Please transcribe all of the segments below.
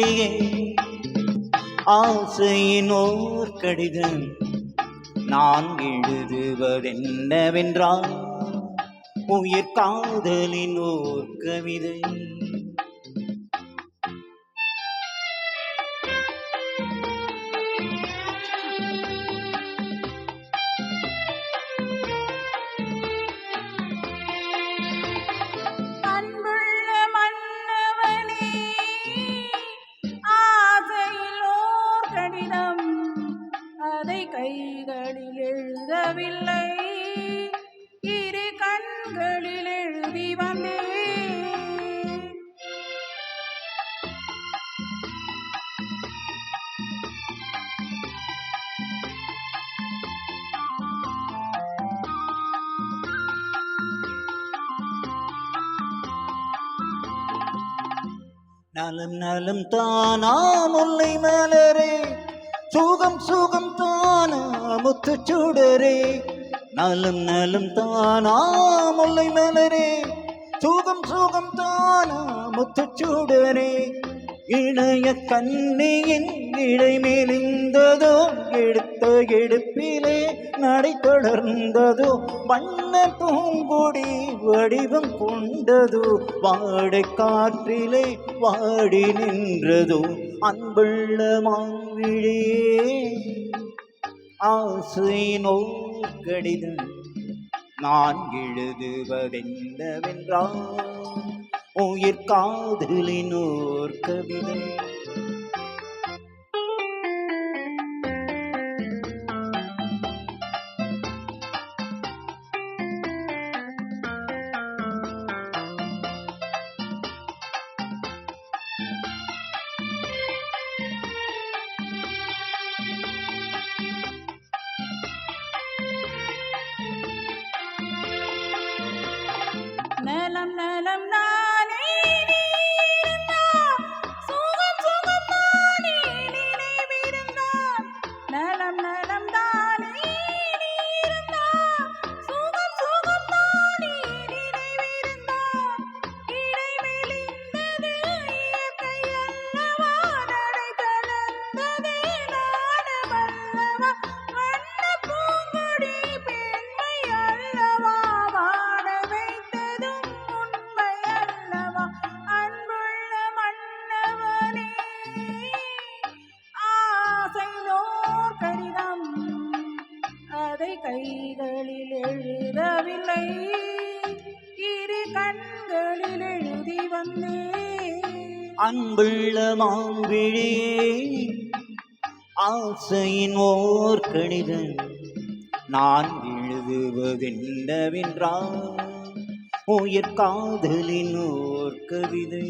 விழியே ஆசையின் ஓர் கடிதம் நான் எழுதுவதென்னவென்றால் உயிர் காதலின் ஓர் கவிதை. கைகளில் எழுதவில்லை, இரு கண்களில் எழுதி வந்தேன். நலம் நலம் தானா முல்லை மலரே, சுகம் சுகம் தானா முத்துச்சுடரே. நலம் நலம் தானா முல்லை மலரே, சுகம் சுகம் தானா முத்துச்சுடரே. இணைய கண்ணியின் இடை மேலிந்ததோ, எடுத்த எடுப்பிலே நடை தொடர்ந்ததோ. வண்ண பூங்கொடி வடிவம் கொண்டதோ, வாடை காற்றிலே வாடி நின்றதோ. அன்புள்ள மாவிழியே ஆசையினோ கடிதம் நான் எழுதுவதென்னவென்றால் உயிர் காதலினோர் கவிதை. நலம் நலம் நானே சுகம் சுகம் நானே நினைவிருந்தான். நலம் நலம் தானே சுகம் சுகம் நானே நினைவிருந்தான். இடைமெலிந்தது இயற்கை அல்லவா, நடை தளர்ந்ததே நாடமல்லவா. வண்ண பூங்கொடி பெண்மை அல்லவா, வாட வைத்ததும் உண்மை அல்லவா. அன்புள்ள மன்னவனே ஆசையோர் கடிதம், அதை கைகளில் எழுதவில்லை, இரு கண்களில் எழுதி வந்தேன். அன்புள்ள மாவிழியே ஆசையின் ஓர் கடிதம் நான் எழுதுவதென்னவென்றால் உயிர் காதலின் ஓர் கவிதை.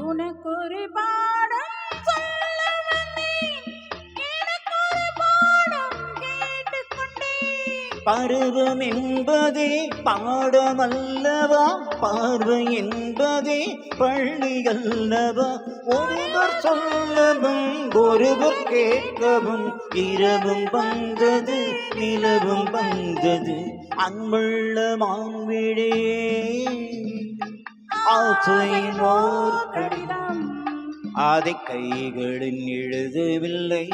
உனக்கொரு பாடம் சொல்ல வந்தேன், எனக்கொரு பாடம் கேட்டுக்கொண்டேன். பருவம் என்பதே பாடமல்லவா, பார்வை என்பதே பள்ளி அல்லவா. ஒருவர் சொல்லவும் ஒருவர் கேட்கவும், இரவும் வந்தது நிலவும் வந்தது. அன்புள்ள மான்விழியே ஆசையினோர் கடிதம், அதை கைகளில் எழுதவில்லை,